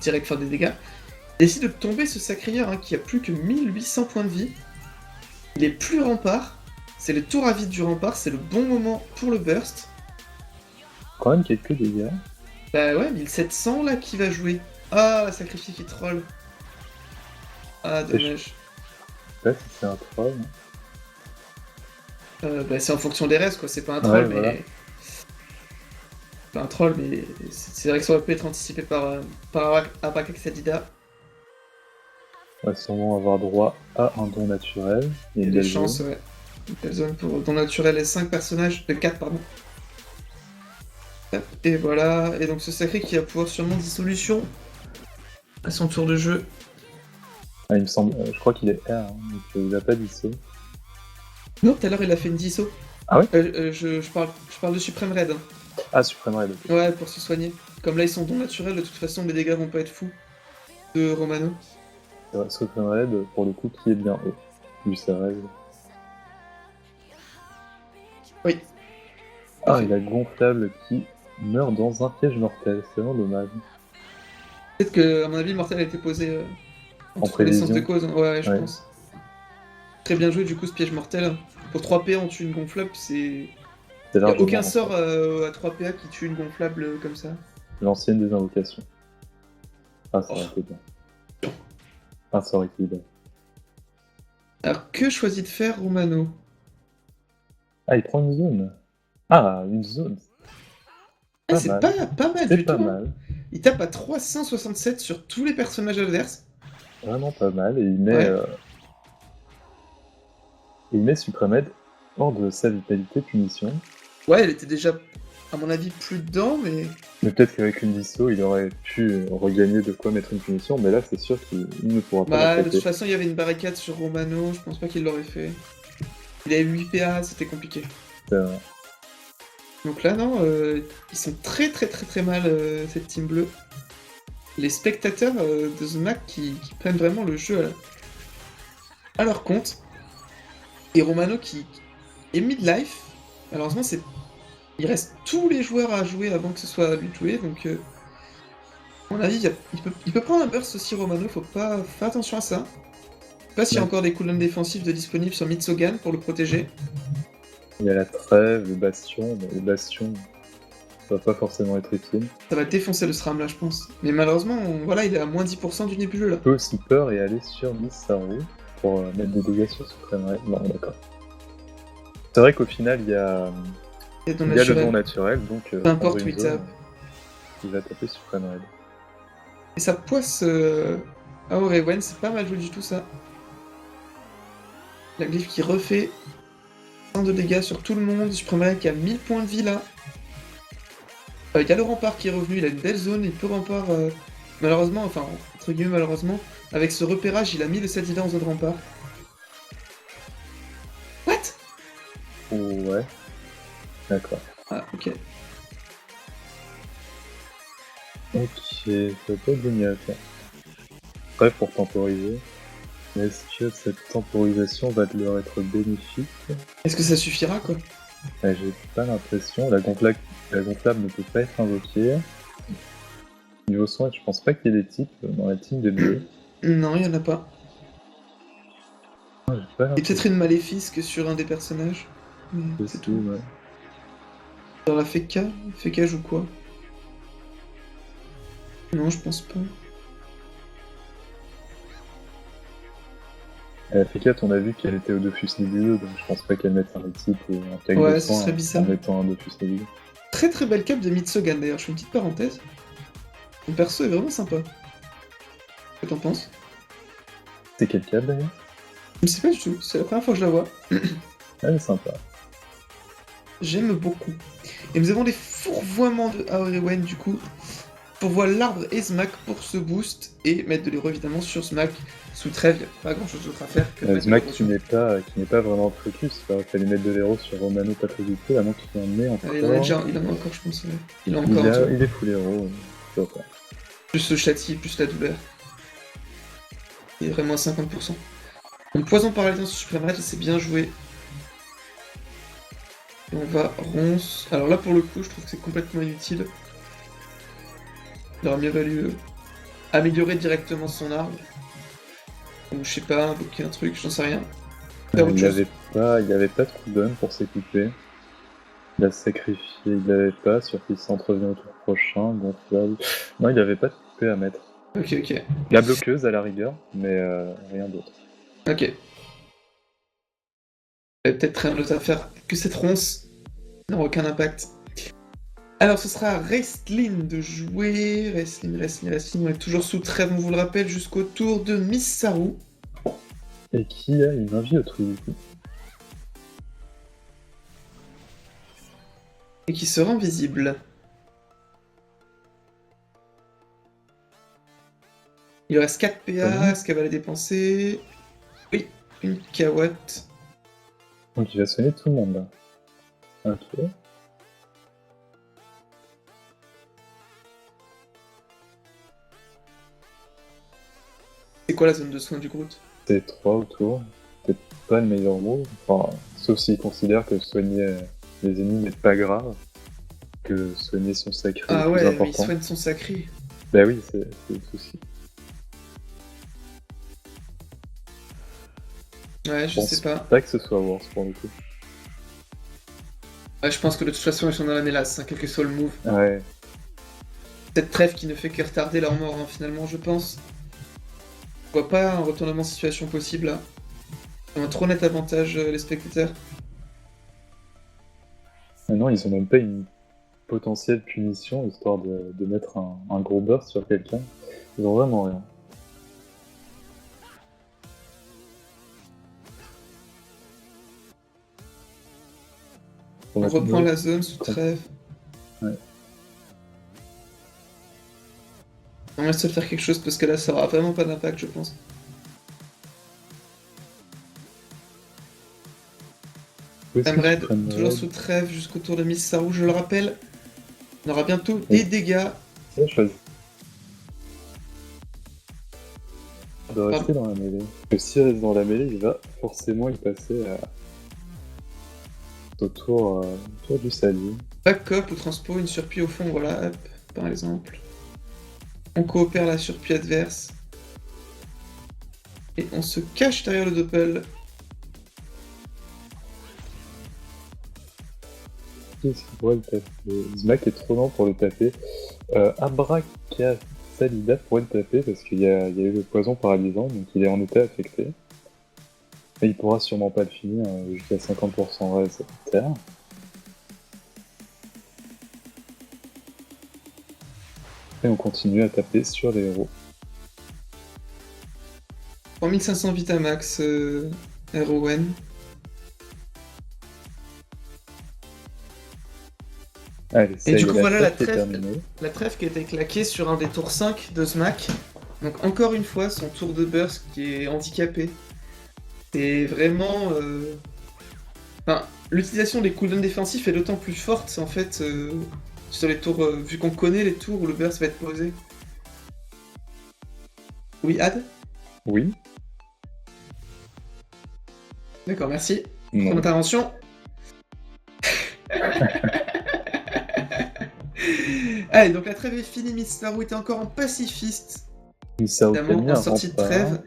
[SPEAKER 3] direct faire des dégâts, décide de tomber ce sacrière qui a plus que 1800 points de vie. Il est plus rempart, c'est le tour à vide du rempart, c'est le bon moment pour le burst.
[SPEAKER 4] Quand même quelques dégâts.
[SPEAKER 3] Bah ouais, 1700 là qui va jouer. Ah, la sacrifice qui troll. Ah, dommage.
[SPEAKER 4] Je sais pas si c'est un troll.
[SPEAKER 3] Bah c'est en fonction des restes quoi, c'est pas un troll
[SPEAKER 4] Ouais,
[SPEAKER 3] mais...
[SPEAKER 4] voilà.
[SPEAKER 3] Pas un troll mais c'est vrai que ça aurait pu être anticipé par Abracadabra.
[SPEAKER 4] On va sûrement avoir droit à un don naturel. Et
[SPEAKER 3] Il y a
[SPEAKER 4] une
[SPEAKER 3] des
[SPEAKER 4] belle
[SPEAKER 3] chances,
[SPEAKER 4] zone.
[SPEAKER 3] ouais. Une belle zone pour don naturel et 5 personnages, 4 pardon. Hop, et voilà, et donc ce sacré qui va pouvoir sûrement dissolution à son tour de jeu.
[SPEAKER 4] Ah, il me semble, je crois qu'il est R, hein, donc il a pas d'ISO.
[SPEAKER 3] Non, tout à l'heure il a fait une disso.
[SPEAKER 4] Ah ouais
[SPEAKER 3] je parle de Supreme Red. Hein.
[SPEAKER 4] Ah, Supreme Red. Ok.
[SPEAKER 3] Ouais, pour se soigner. Comme là ils sont don naturel, de toute façon les dégâts vont pas être fous de Romano.
[SPEAKER 4] C'est vrai, Supreme Red, pour le coup, qui est bien haut. Vu sa règle.
[SPEAKER 3] Oui.
[SPEAKER 4] Ah,
[SPEAKER 3] Parfait.
[SPEAKER 4] il a gonflable qui meurt dans un piège mortel. C'est vraiment dommage.
[SPEAKER 3] Peut-être que, à mon avis, le mortel a été posé entre les sens
[SPEAKER 4] prévision.
[SPEAKER 3] de cause. Hein. Ouais, je
[SPEAKER 4] Ouais.
[SPEAKER 3] pense. Très bien joué, du coup, ce piège mortel. Pour 3 PA, on tue une gonflable, c'est...
[SPEAKER 4] C'est
[SPEAKER 3] Y'a
[SPEAKER 4] largement
[SPEAKER 3] aucun
[SPEAKER 4] rentable.
[SPEAKER 3] sort à 3 PA qui tue une gonflable comme ça.
[SPEAKER 4] L'ancienne des invocations. Ah, ça
[SPEAKER 3] Oh.
[SPEAKER 4] aurait été bien. Ah, ça aurait été bien.
[SPEAKER 3] Alors, que choisit de faire Romano?
[SPEAKER 4] Ah, il prend une zone. Ah, une zone.
[SPEAKER 3] Ah,
[SPEAKER 4] Pas
[SPEAKER 3] c'est
[SPEAKER 4] mal.
[SPEAKER 3] pas mal
[SPEAKER 4] C'est
[SPEAKER 3] du
[SPEAKER 4] pas
[SPEAKER 3] tout. Hein.
[SPEAKER 4] mal.
[SPEAKER 3] Il tape à 367 sur tous les personnages adverses.
[SPEAKER 4] Vraiment pas mal. Et il met,
[SPEAKER 3] Ouais.
[SPEAKER 4] il met Supreme Red hors de sa vitalité punition.
[SPEAKER 3] Ouais, elle était déjà, à mon avis, plus dedans, mais...
[SPEAKER 4] Mais peut-être qu'avec une disso, il aurait pu regagner de quoi mettre une punition. Mais là, c'est sûr qu'il ne pourra pas
[SPEAKER 3] Bah, de
[SPEAKER 4] l'attaquer.
[SPEAKER 3] toute façon, il y avait une barricade sur Romano, je pense pas qu'il l'aurait fait. Il avait 8 PA, c'était compliqué.
[SPEAKER 4] Euh,
[SPEAKER 3] Donc là, non, ils sont très mal, cette team bleue. Les spectateurs de The Mac qui prennent vraiment le jeu à leur compte. Et Romano qui est mid-life. Malheureusement, il reste tous les joueurs à jouer avant que ce soit à lui de jouer, donc... à mon avis, il peut prendre un burst aussi, Romano, faut pas faire attention à ça. Je sais pas s'il y a
[SPEAKER 4] Ouais.
[SPEAKER 3] encore des cooldowns défensifs de disponibles sur Mitsogan pour le protéger.
[SPEAKER 4] il y a la trêve, le bastion. Mais le bastion, ça va pas forcément être utile.
[SPEAKER 3] Ça va défoncer le SRAM là, je pense. Mais malheureusement, voilà, il est à moins 10% du nébuleux là.
[SPEAKER 4] Il peut aussi peur et aller sur Missaru pour mettre des dégâts sur Supreme Red. Non, d'accord. C'est vrai qu'au final, il y a,
[SPEAKER 3] Et dans
[SPEAKER 4] il y a le don
[SPEAKER 3] naturel.
[SPEAKER 4] naturel, donc
[SPEAKER 3] Peu importe
[SPEAKER 4] prendre
[SPEAKER 3] où
[SPEAKER 4] une
[SPEAKER 3] il
[SPEAKER 4] zone,
[SPEAKER 3] tape.
[SPEAKER 4] il va taper Supreme Red.
[SPEAKER 3] Et ça poisse Aorewen, c'est pas mal joué du tout ça. La glyphe qui refait 100 de dégâts sur tout le monde. Supreme Red qui a 1000 points de vie là. Il y a le rempart qui est revenu, il a une belle zone, il peut rempart. Malheureusement, enfin, entre guillemets, malheureusement, avec ce repérage, il a mis le Sadida en zone rempart. What?
[SPEAKER 4] Oh, ouais. D'accord.
[SPEAKER 3] Ah, ok.
[SPEAKER 4] Ok, ça va pas être génial à faire. Bref, pour temporiser. Mais est-ce que cette temporisation va leur être bénéfique?
[SPEAKER 3] Est-ce que ça suffira quoi?
[SPEAKER 4] J'ai pas l'impression. La gonflable ne peut pas être invoquée. Niveau soin, je pense pas qu'il y ait des types dans la team des bleus.
[SPEAKER 3] Non, il y en a pas.
[SPEAKER 4] J'ai pas
[SPEAKER 3] Et peut-être une maléfice sur un des personnages. Mais c'est tout.
[SPEAKER 4] ouais.
[SPEAKER 3] Dans la Feka joue quoi? Non, je pense pas.
[SPEAKER 4] La F4, on a vu qu'elle était au Dofus nébuleux, donc je pense pas qu'elle mette un type ou un tag
[SPEAKER 3] Ouais,
[SPEAKER 4] de
[SPEAKER 3] ce
[SPEAKER 4] soin
[SPEAKER 3] serait bizarre.
[SPEAKER 4] en mettant un Dofus nébuleux.
[SPEAKER 3] Très belle cap de Mitsogan d'ailleurs, je fais une petite parenthèse. Mon perso est vraiment sympa. Qu'est-ce que t'en penses?
[SPEAKER 4] C'est quel cap d'ailleurs?
[SPEAKER 3] Je sais pas du tout, c'est la première fois que je la vois.
[SPEAKER 4] Elle est sympa.
[SPEAKER 3] J'aime beaucoup. Et nous avons des fourvoiements de Aorewen du coup. Pourvoie l'arbre et Smack pour ce boost et mettre de l'héros évidemment sur Smack sous trêve, y'a pas grand chose d'autre à faire que de mettre de
[SPEAKER 4] Zmack
[SPEAKER 3] l'héros
[SPEAKER 4] qui n'est pas vraiment focus, il fallait mettre de l'héros sur Romano pas très utile, à moins qu'il en ait encore.
[SPEAKER 3] Il en a déjà, il en a encore je pense. Ouais. Il en a encore un truc.
[SPEAKER 4] il est full héros, je sais pas.
[SPEAKER 3] Plus le châtier, plus la douleur. Il est vraiment à 50%. Donc poison paradis sur Supreme Red, c'est bien joué. Et on va ronce. Alors là pour le coup, je trouve que c'est complètement inutile. Il aurait mieux valu améliorer directement son arme. Ou je sais pas, invoquer un truc, j'en sais rien. Faire autre
[SPEAKER 4] Il
[SPEAKER 3] chose.
[SPEAKER 4] n'y avait pas de cooldown pour s'équiper. Il a sacrifié, il l'avait pas, sur puissante revient au tour prochain, gonflable. Non, il avait pas de coupé à mettre.
[SPEAKER 3] Ok.
[SPEAKER 4] La bloqueuse à la rigueur, mais rien d'autre.
[SPEAKER 3] Ok. Il y avait peut-être rien d'autre à faire que cette ronce n'aura aucun impact. Alors ce sera à Wrestling de jouer. Wrestling. On est toujours sous trêve, on vous le rappelle, jusqu'au tour de Miss Saru.
[SPEAKER 4] Et qui a une envie au truc du coup.
[SPEAKER 3] Et qui se rend visible. Il lui reste 4 PA, est-ce qu'elle va les dépenser? Oui, une Kawatt.
[SPEAKER 4] Donc il va soigner tout le monde là. Ok.
[SPEAKER 3] C'est quoi la zone de soin du Groot?
[SPEAKER 4] C'est 3 autour. C'est pas le meilleur mot. Enfin, sauf s'il considère que soigner les ennemis n'est pas grave. Que soigner son sacré est
[SPEAKER 3] Ah
[SPEAKER 4] plus
[SPEAKER 3] ouais, mais il
[SPEAKER 4] important.
[SPEAKER 3] soigne son sacré.
[SPEAKER 4] Bah oui, c'est le souci.
[SPEAKER 3] Ouais, je
[SPEAKER 4] pense
[SPEAKER 3] sais pas.
[SPEAKER 4] Pas que ce soit worse pour le coup.
[SPEAKER 3] Ouais, je pense que de toute façon, ils sont dans la mélasse, hein, quel que soit le move.
[SPEAKER 4] Ouais.
[SPEAKER 3] Cette trêve qui ne fait que retarder leur mort, hein, finalement, je pense. Je vois pas un retournement de situation possible, là. Ils ont un trop net avantage, les spectateurs.
[SPEAKER 4] Maintenant, ils ont même pas une potentielle punition, histoire de mettre un gros burst sur quelqu'un. Ils ont vraiment rien.
[SPEAKER 3] On reprend la zone sous trêve.
[SPEAKER 4] Ouais.
[SPEAKER 3] On va essayer de faire quelque chose parce que là ça aura vraiment pas d'impact, je pense. Amred, toujours sous trêve jusqu'au tour de Miss Saru, je le rappelle. On aura bientôt des dégâts.
[SPEAKER 4] Ça, choisis. De rester dans la mêlée. Parce que s'il reste dans la mêlée, il va forcément y passer au tour du salier.
[SPEAKER 3] Backup ou transpo, une surpie au fond, voilà, hop, par exemple. On coopère la surpie adverse. Et on se cache derrière le doppel.
[SPEAKER 4] Qu'est-ce qu'il pourrait le taper? Zmak est trop lent pour le taper. Abracadabra pourrait le taper parce qu'il y a eu le poison paralysant, donc il est en état affecté. Mais il pourra sûrement pas le finir jusqu'à 50% res terre. Et on continue à taper sur les héros.
[SPEAKER 3] 3500 Vitamax, RON.
[SPEAKER 4] Allez,
[SPEAKER 3] Et du coup, voilà la
[SPEAKER 4] trêve
[SPEAKER 3] trêve. La trêve qui a été claquée sur un des tours 5 de Smack. Donc encore une fois, son tour de burst qui est handicapé. C'est vraiment... Enfin, l'utilisation des cooldowns défensifs est d'autant plus forte, en fait, sur les tours... vu qu'on connaît les tours où le burst va être posé. Oui, Ad?
[SPEAKER 4] Oui.
[SPEAKER 3] D'accord, merci.
[SPEAKER 4] Non.
[SPEAKER 3] Ton intervention. Allez, donc la trêve est finie, Miss Saru était encore en pacifiste. Évidemment, en sortie de trêve.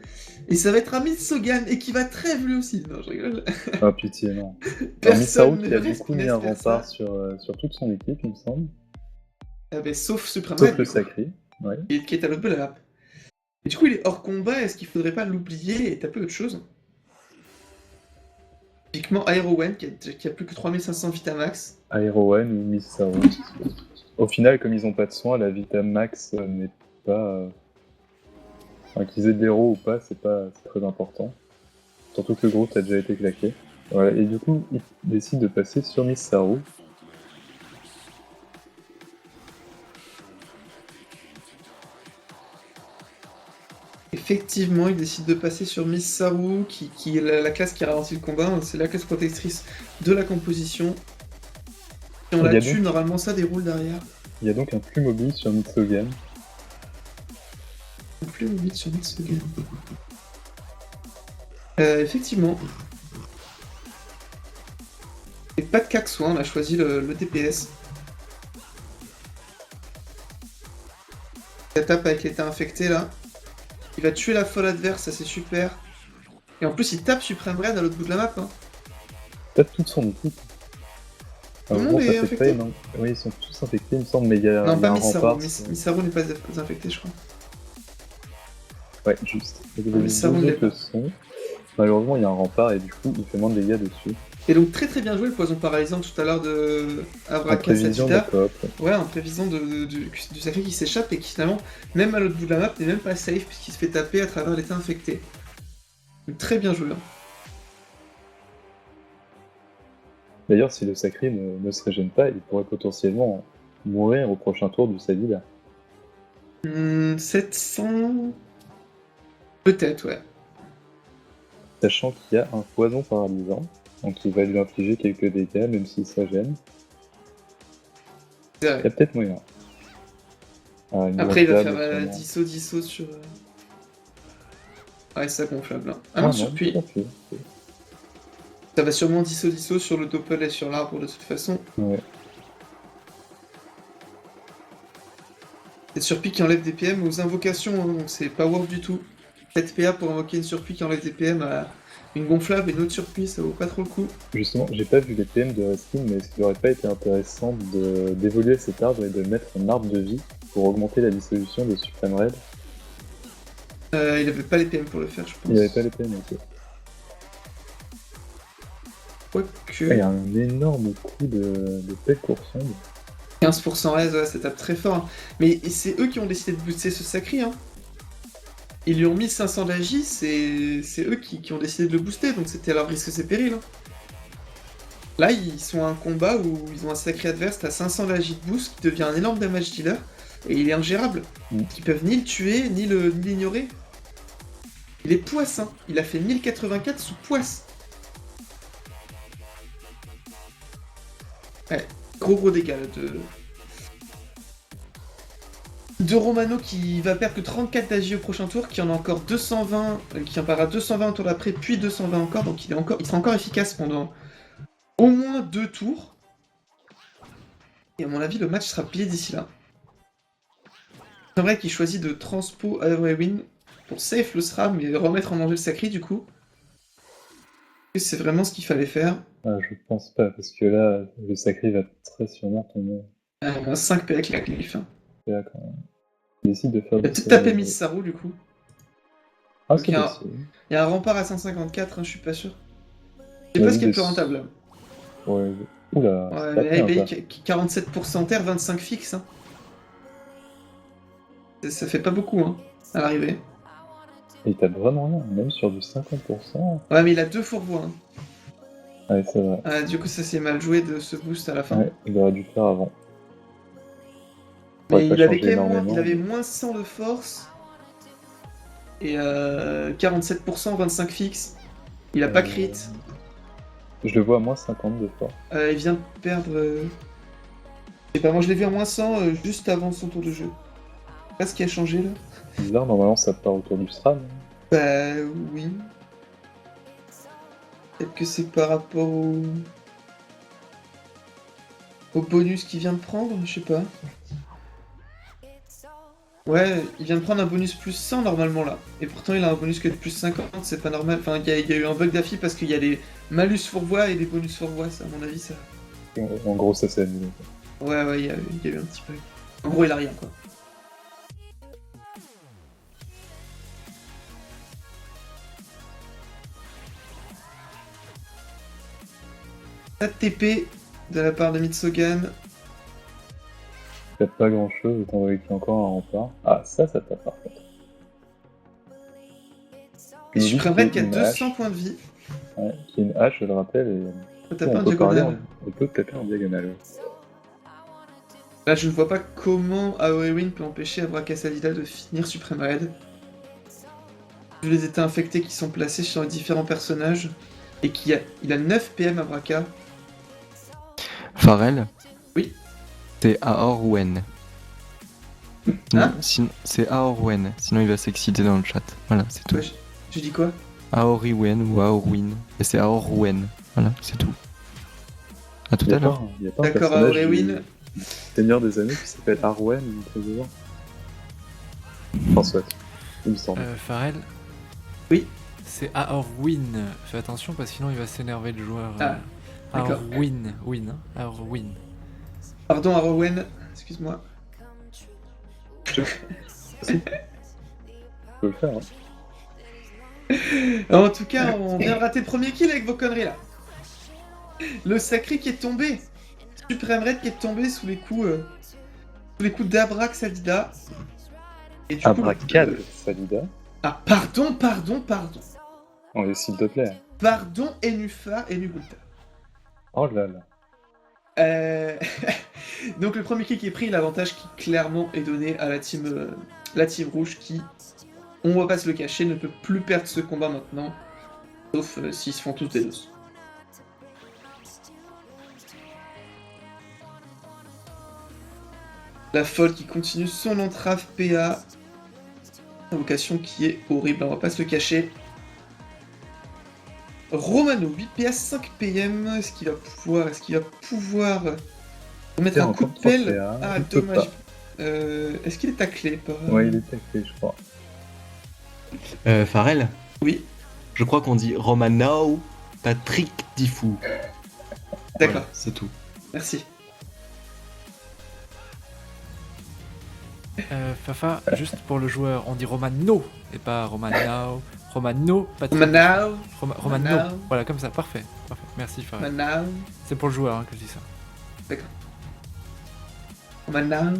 [SPEAKER 3] Et ça va être un Sogan, et qui va trêve lui aussi. Non, je rigole.
[SPEAKER 4] Oh pitié, non.
[SPEAKER 3] Personne
[SPEAKER 4] Saru
[SPEAKER 3] ne
[SPEAKER 4] qui a
[SPEAKER 3] reste
[SPEAKER 4] du coup mis un rempart sur toute son équipe, il me semble.
[SPEAKER 3] Ah bah, sauf Supreme
[SPEAKER 4] Sauf
[SPEAKER 3] Red,
[SPEAKER 4] le
[SPEAKER 3] du coup,
[SPEAKER 4] sacré. Ouais.
[SPEAKER 3] qui est à l'autre bout de la map. Et du coup, il est hors combat, est-ce qu'il faudrait pas l'oublier et taper autre chose? Typiquement Aerowen, qui a plus que 3500 Vitamax.
[SPEAKER 4] Aerowen ou Miss Saru. Au final, comme ils ont pas de soins, la Vitamax n'est pas... Enfin, qu'ils aient des héros ou pas, c'est très important. Surtout que le groupe a déjà été claqué. Voilà, et du coup, il décide de passer sur Miss Saru.
[SPEAKER 3] Effectivement, il décide de passer sur Miss Saru, qui est la classe qui ralentit le combat. C'est la classe protectrice de la composition. Si on la tue, normalement ça déroule derrière.
[SPEAKER 4] Il y a donc un plus mobile sur Mitsogan.
[SPEAKER 3] Un plus mobile sur Mitsogan. Effectivement. Et pas de Kakswa, on a choisi le DPS. La tape avec l'état infecté là. Il va tuer la folle adverse, ça c'est super. Et en plus il tape Supreme Red à l'autre bout de la map. Hein.
[SPEAKER 4] Tape toute son équipe.
[SPEAKER 3] Tout le monde est
[SPEAKER 4] ça fait
[SPEAKER 3] infecté.
[SPEAKER 4] pas, non. Oui, ils sont tous infectés, il me semble, mais il y a,
[SPEAKER 3] Non,
[SPEAKER 4] il y a
[SPEAKER 3] pas
[SPEAKER 4] un
[SPEAKER 3] Misaro.
[SPEAKER 4] rempart.
[SPEAKER 3] Misaro n'est pas infecté, je crois.
[SPEAKER 4] Ouais, juste. Les
[SPEAKER 3] Misaro ne
[SPEAKER 4] deux
[SPEAKER 3] l'est
[SPEAKER 4] autres le sont. Malheureusement, il y a un rempart et du coup, il fait moins de dégâts dessus.
[SPEAKER 3] Et donc très bien joué le poison paralysant tout à l'heure de
[SPEAKER 4] En
[SPEAKER 3] Avraka
[SPEAKER 4] prévision de
[SPEAKER 3] Sadida.
[SPEAKER 4] coop.
[SPEAKER 3] Ouais, en prévision du sacré qui s'échappe et qui finalement, même à l'autre bout de la map, n'est même pas safe puisqu'il se fait taper à travers l'état infecté. Donc, très bien joué. Hein.
[SPEAKER 4] D'ailleurs, si le sacré ne se régène pas, il pourrait potentiellement mourir au prochain tour du Sadida.
[SPEAKER 3] 700... Peut-être, ouais.
[SPEAKER 4] Sachant qu'il y a un poison paralysant, donc il va lui infliger quelques dégâts, même si ça gêne.
[SPEAKER 3] C'est
[SPEAKER 4] Il y
[SPEAKER 3] vrai.
[SPEAKER 4] a peut-être moyen. Ah, une
[SPEAKER 3] Après, il va
[SPEAKER 4] gonflable,
[SPEAKER 3] faire
[SPEAKER 4] sûrement.
[SPEAKER 3] 10 sur... Ouais, c'est ça gonflable. Hein. Ah
[SPEAKER 4] Ah
[SPEAKER 3] non,
[SPEAKER 4] non,
[SPEAKER 3] surpuis.
[SPEAKER 4] tout à fait.
[SPEAKER 3] Ça va sûrement 10 sur le doppel et sur l'arbre de toute façon.
[SPEAKER 4] Ouais.
[SPEAKER 3] C'est surpuis qui enlève des PM aux invocations, hein, donc c'est pas worth du tout. 7 PA pour invoquer une surpuis qui enlève des PM à une gonflable et une autre surpuis, ça vaut pas trop le coup.
[SPEAKER 4] Justement, j'ai pas vu les PM de Wrestling, mais est-ce qu'il aurait pas été intéressant d'évoluer cet arbre et de mettre un arbre de vie pour augmenter la dissolution de Supreme Red?
[SPEAKER 3] Il avait pas les PM pour le faire, je pense.
[SPEAKER 4] Il avait pas les PM, ok.
[SPEAKER 3] Quoique...
[SPEAKER 4] Ah, il y a un énorme coup de pelle pour sombre.
[SPEAKER 3] 15% raise, ouais, ça tape très fort. Hein. Mais c'est eux qui ont décidé de booster ce sacré. Hein. Ils lui ont mis 500 d'agi, c'est eux qui ont décidé de le booster, donc c'était à leur risque et péril. Hein. Là, ils sont à un combat où ils ont un sacré adverse à 500 d'agi de boost qui devient un énorme damage dealer, et il est ingérable. Ils peuvent ni le tuer, ni l'ignorer. Il est poisse, hein. Il a fait 1084 sous poisse. Ouais, gros dégâts là, de Romano qui va perdre que 34 d'agi au prochain tour, qui en a encore 220, qui en perdra 220 au tour d'après, puis 220 encore, donc il sera encore efficace pendant au moins 2 tours. Et à mon avis, le match sera plié d'ici là. C'est vrai qu'il choisit de transpo Win pour safe le SRAM et remettre en danger le sacré du coup. C'est vraiment ce qu'il fallait faire.
[SPEAKER 4] Ah, je pense pas, parce que là, le sacré va très sûrement tomber.
[SPEAKER 3] Moins 5 PA avec la glyphe. Hein.
[SPEAKER 4] Et là, quand même. Il décide de faire
[SPEAKER 3] Il a peut-être tapé Misaro du coup.
[SPEAKER 4] Ah,
[SPEAKER 3] Donc,
[SPEAKER 4] c'est
[SPEAKER 3] il
[SPEAKER 4] possible.
[SPEAKER 3] y a un rempart à 154, hein, je suis pas sûr. Je sais pas ce qui est le plus rentable. Là.
[SPEAKER 4] Ouais. Oula,
[SPEAKER 3] Ouais,
[SPEAKER 4] c'est
[SPEAKER 3] mais
[SPEAKER 4] pas
[SPEAKER 3] là, il
[SPEAKER 4] bien,
[SPEAKER 3] paye 47% terre, 25 fixe. Hein. Ça fait pas beaucoup hein, à l'arrivée.
[SPEAKER 4] Et il tape vraiment rien, même sur du 50%.
[SPEAKER 3] Ouais, mais il a 2 fourvois. Hein.
[SPEAKER 4] Ouais, c'est vrai.
[SPEAKER 3] Ah, du coup, ça s'est mal joué de ce boost à la fin.
[SPEAKER 4] Ouais, il aurait dû le faire avant.
[SPEAKER 3] Mais
[SPEAKER 4] Pas
[SPEAKER 3] il avait
[SPEAKER 4] changer
[SPEAKER 3] quand même
[SPEAKER 4] énormément.
[SPEAKER 3] il avait moins 100 de force. Et 47%, 25 fixe. Il a pas crit.
[SPEAKER 4] Je le vois à moins 50 de force.
[SPEAKER 3] Il vient de perdre... Je sais pas, moi je l'ai vu à moins 100 juste avant son tour de jeu. Je sais pas ce qui a changé là.
[SPEAKER 4] Bizarre, normalement ça part autour du SRAM.
[SPEAKER 3] Bah oui. Peut-être que c'est par rapport au bonus qu'il vient de prendre, je sais pas. Ouais, il vient de prendre un bonus plus 100 normalement là. Et pourtant il a un bonus que de plus 50, c'est pas normal. Enfin, il y a eu un bug d'affi parce qu'il y a les malus fourvois et les bonus fourvois, ça, à mon avis, ça.
[SPEAKER 4] En gros, ça s'est annulé.
[SPEAKER 3] Ouais, il y a eu un petit bug. En gros, il a rien quoi. Pas de TP de la part de Mitsogan.
[SPEAKER 4] Il tape pas grand chose, étant donné qu'il y a encore un rempart. Ah, ça tape par contre.
[SPEAKER 3] Et Supreme Red qui a
[SPEAKER 4] une
[SPEAKER 3] 200
[SPEAKER 4] hache.
[SPEAKER 3] points de vie.
[SPEAKER 4] Ouais, qui est une hache, je le rappelle, et
[SPEAKER 3] Faut taper
[SPEAKER 4] on
[SPEAKER 3] en
[SPEAKER 4] peut parler
[SPEAKER 3] diagonale.
[SPEAKER 4] on peut taper en diagonale.
[SPEAKER 3] Là, je ne vois pas comment Aoewin peut empêcher Abracadabra de finir Supreme Red. Vu les états infectés qui sont placés sur les différents personnages. Et il a 9 PM Abraka.
[SPEAKER 6] Pharrell.
[SPEAKER 3] Oui.
[SPEAKER 6] C'est Aorwen.
[SPEAKER 3] Hein
[SPEAKER 6] C'est Aorwen, sinon il va s'exciter dans le chat. Voilà, c'est tout.
[SPEAKER 3] Ouais, je dis quoi?
[SPEAKER 6] Aoriwen ou Aorwin. Mais c'est Aorwen. Voilà, c'est tout. À tout à l'heure.
[SPEAKER 4] Il y a pas un
[SPEAKER 3] D'accord,
[SPEAKER 4] personnage
[SPEAKER 3] Aoewin.
[SPEAKER 4] du Seigneur des Anneaux qui s'appelle Arwen, une chose de genre. François, il me semble.
[SPEAKER 2] Farrell.
[SPEAKER 3] Oui.
[SPEAKER 2] C'est Aorwin. Fais attention parce que sinon il va s'énerver le joueur.
[SPEAKER 3] Ah, d'accord.
[SPEAKER 2] Aorwin. Win. Hein. Aorwin.
[SPEAKER 3] Pardon, Arwen, excuse-moi.
[SPEAKER 4] Je peux le faire, hein.
[SPEAKER 3] En tout cas, on vient de rater le premier kill avec vos conneries là. Le sacré qui est tombé. Supreme Red qui est tombé sous les coups d'Abrax Salida. Et du coup,
[SPEAKER 4] Abracad, Salida.
[SPEAKER 3] Ah, pardon.
[SPEAKER 4] Oh, s'il te plaît.
[SPEAKER 3] Pardon, Enufa et Nugulta.
[SPEAKER 4] Oh là là.
[SPEAKER 3] Donc le premier kill qui est pris, l'avantage qui clairement est donné à la team rouge qui, on va pas se le cacher, ne peut plus perdre ce combat maintenant, sauf s'ils se font tous des dos. La folle qui continue son entrave PA, invocation qui est horrible, on va pas se le cacher. Romano, 8 PA, 5 PM, est-ce qu'il va pouvoir mettre un coup de pelle? Ah, dommage. Est-ce qu'il est taclé par...
[SPEAKER 4] Ouais, il est taclé, je crois.
[SPEAKER 6] Farrell,
[SPEAKER 3] Oui,
[SPEAKER 6] je crois qu'on dit Romano Patrick Diffou.
[SPEAKER 3] d'accord,
[SPEAKER 6] Voilà, c'est tout.
[SPEAKER 3] merci.
[SPEAKER 2] Fafa, juste pour le joueur, on dit Romano et pas Romanao. Romano, Patrick.
[SPEAKER 3] Manao,
[SPEAKER 2] Romano.
[SPEAKER 3] Manao.
[SPEAKER 2] Voilà, comme ça, parfait. Merci Farrell.
[SPEAKER 3] Manao,
[SPEAKER 2] C'est pour le joueur hein, que je dis ça.
[SPEAKER 3] Manao.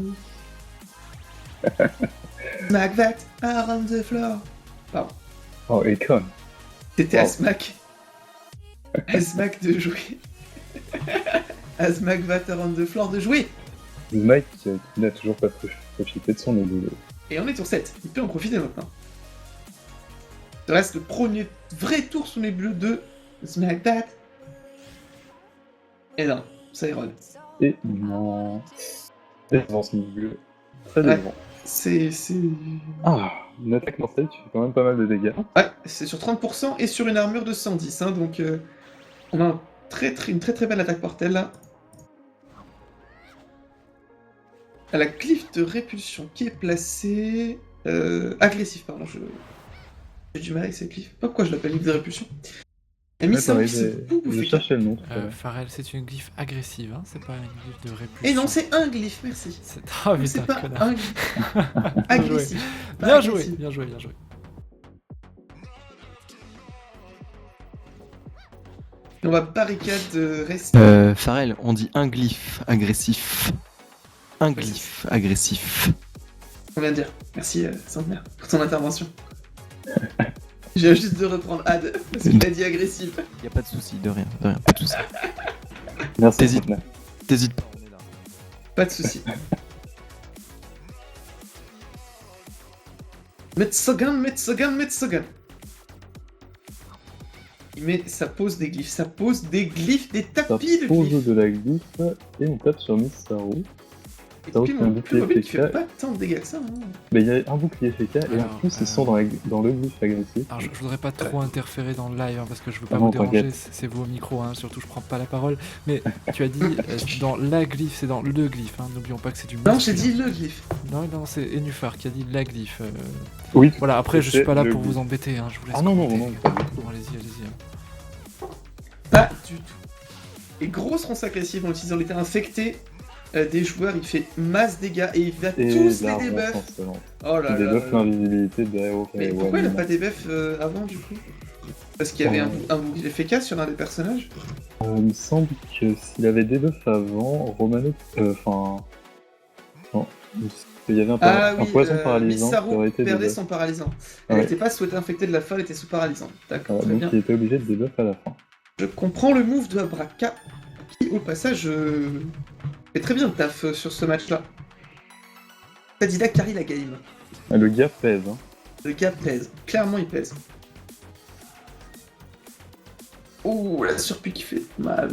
[SPEAKER 3] Smack that around the floor. Pardon,
[SPEAKER 4] Oh, Econ.
[SPEAKER 3] c'était
[SPEAKER 4] Wow.
[SPEAKER 3] Asmack. Asmack de jouer. Asmack that around the floor de jouer.
[SPEAKER 4] Le mec qui n'a toujours pas profité de son élu.
[SPEAKER 3] Et on est tour 7, il peut en profiter maintenant. Ça reste le premier vrai tour sous les bleus de Smack That. Et non, ça érode.
[SPEAKER 4] Et non. Décevant ce milieu. Très
[SPEAKER 3] Ouais.
[SPEAKER 4] décevant.
[SPEAKER 3] C'est...
[SPEAKER 4] Ah, une attaque mortelle qui fait quand même pas mal de dégâts.
[SPEAKER 3] Ouais, c'est sur 30% et sur une armure de 110, hein, donc on a une très très belle attaque mortelle là. À la glyphe de répulsion qui est placée... agressif, pardon, j'ai du mal avec cette glyphe. Pourquoi je l'appelle glyphe de répulsion? Elle a mis
[SPEAKER 4] Ouais,
[SPEAKER 3] ça
[SPEAKER 4] pareil,
[SPEAKER 3] qui s'est beaucoup
[SPEAKER 4] je
[SPEAKER 3] fait.
[SPEAKER 4] cherchais le nom. tout à l'heure.
[SPEAKER 2] Farrell, c'est une glyphe agressive, hein, c'est pas une glyphe de répulsion.
[SPEAKER 3] Et non, c'est un glyphe, merci.
[SPEAKER 2] Ah
[SPEAKER 3] C'est
[SPEAKER 2] putain,
[SPEAKER 3] pas
[SPEAKER 2] connard.
[SPEAKER 3] un glyphe. Agressif. pas
[SPEAKER 2] Bien joué,
[SPEAKER 3] agressif.
[SPEAKER 2] bien joué.
[SPEAKER 3] Et on va barricade rester.
[SPEAKER 6] Farrell, on dit un glyphe agressif. Un glyphe agressif.
[SPEAKER 3] On vient de dire. Merci, Centenaire, pour ton intervention. J'ai juste de reprendre Ad, parce qu'il a dit agressif.
[SPEAKER 6] Y a pas de souci, de rien, pas de souci.
[SPEAKER 4] Merci.
[SPEAKER 6] T'hésites.
[SPEAKER 4] Centenaire.
[SPEAKER 6] T'hésites pas, on est là.
[SPEAKER 3] Pas de soucis. Metsogan. Ça pose des glyphes, des
[SPEAKER 4] Ça
[SPEAKER 3] tapis de
[SPEAKER 4] pose
[SPEAKER 3] glyphes.
[SPEAKER 4] de la glyphe et on tape sur Miss Saru.
[SPEAKER 3] Et
[SPEAKER 4] Ça
[SPEAKER 3] puis,
[SPEAKER 4] aussi, un
[SPEAKER 3] mon
[SPEAKER 4] bouclier
[SPEAKER 3] plus mobile qui
[SPEAKER 4] FK.
[SPEAKER 3] fait pas tant de dégâts que ça. Hein.
[SPEAKER 4] Mais il y a un bouclier FK et en
[SPEAKER 2] Alors,
[SPEAKER 4] plus ils sont dans le glyphe agressif.
[SPEAKER 2] Alors je voudrais pas trop interférer dans le live hein, parce que je veux pas
[SPEAKER 4] Ah non,
[SPEAKER 2] vous déranger,
[SPEAKER 4] t'inquiète.
[SPEAKER 2] c'est vous au micro, hein, surtout je prends pas la parole. Mais tu as dit dans la glyphe, c'est dans le glyphe, hein, n'oublions pas que c'est du
[SPEAKER 3] Non,
[SPEAKER 2] masculin.
[SPEAKER 3] j'ai dit le glyphe.
[SPEAKER 2] Non, c'est Enufar qui a dit la glyphe.
[SPEAKER 4] Oui, tout
[SPEAKER 2] Voilà, après je
[SPEAKER 4] c'est
[SPEAKER 2] suis pas là
[SPEAKER 4] le
[SPEAKER 2] pour
[SPEAKER 4] glyphe.
[SPEAKER 2] vous embêter, hein, je vous laisse.
[SPEAKER 4] Ah non,
[SPEAKER 2] commenter.
[SPEAKER 4] non.
[SPEAKER 2] Bon, allez-y. Hein.
[SPEAKER 3] Pas du tout. Et grosse ronce agressive en utilisant les terres infectés des joueurs, il fait masse dégâts et il va
[SPEAKER 4] Et
[SPEAKER 3] tous
[SPEAKER 4] la
[SPEAKER 3] les debuffs.
[SPEAKER 4] ronce,
[SPEAKER 3] Oh là
[SPEAKER 4] il
[SPEAKER 3] là.
[SPEAKER 4] débuff l'invisibilité de Hero
[SPEAKER 3] Mais pourquoi il a pas des buffs avant du coup? Parce qu'il y avait un bouclier FK sur un des personnages.
[SPEAKER 4] Il me semble que s'il avait des buffs avant, Romano. Enfin. non. Il y avait un poison paralysant qui
[SPEAKER 3] Missaru
[SPEAKER 4] aurait été
[SPEAKER 3] perdait
[SPEAKER 4] debuff.
[SPEAKER 3] son paralysant. Elle
[SPEAKER 4] Ouais.
[SPEAKER 3] n'était pas souhaitée infectée de la folle, elle était sous paralysant. D'accord,
[SPEAKER 4] Voilà,
[SPEAKER 3] très
[SPEAKER 4] donc
[SPEAKER 3] bien.
[SPEAKER 4] il était obligé de debuff à la fin.
[SPEAKER 3] Je comprends le move de Abraka, qui au passage fait très bien le taf sur ce match-là. Sadida carry la game.
[SPEAKER 4] Ah, le gars pèse, hein.
[SPEAKER 3] Le gars pèse, clairement il pèse. Ouh, la surpique qui fait mal.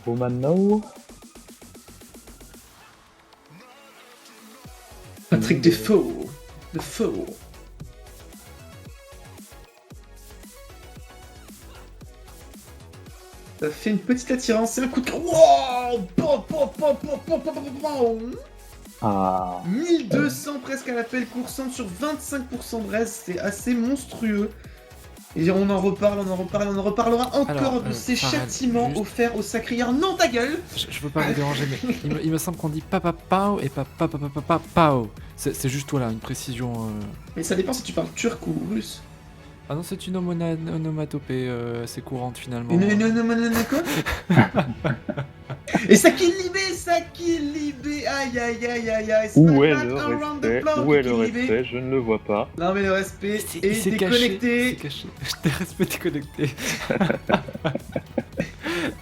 [SPEAKER 4] Romano.
[SPEAKER 3] Patrick Defoe. Ça fait une petite attirance, c'est un coup de... Wow, pom, pom, pom, pom, pom, pom, pom, pom.
[SPEAKER 4] Ah.
[SPEAKER 3] 1200 presque à l'appel coursant sur 25% de reste, c'est assez monstrueux. Et on en reparle, on en reparlera encore
[SPEAKER 2] Alors,
[SPEAKER 3] de ces
[SPEAKER 2] Farrell,
[SPEAKER 3] châtiments
[SPEAKER 2] juste-
[SPEAKER 3] offerts aux sacrières. Non, ta gueule!
[SPEAKER 2] Je veux pas vous déranger, mais il me semble qu'on dit papa pao et papa pao. C'est juste toi là, une précision.
[SPEAKER 3] Mais ça dépend si tu parles turc ou russe.
[SPEAKER 2] Ah non, c'est une onomatopée assez courante finalement.
[SPEAKER 3] Quoi? Et Sakilibé, aïe aïe aïe aïe aïe.
[SPEAKER 4] Où est
[SPEAKER 3] Smack
[SPEAKER 4] le
[SPEAKER 3] that around the
[SPEAKER 4] respect?
[SPEAKER 3] floor,
[SPEAKER 4] Où est le
[SPEAKER 3] Sakilibé.
[SPEAKER 4] respect? Je ne le vois pas.
[SPEAKER 3] Non mais le respect
[SPEAKER 2] C'est
[SPEAKER 3] est
[SPEAKER 2] c'est
[SPEAKER 3] déconnecté.
[SPEAKER 2] caché. Je t'ai respect déconnecté.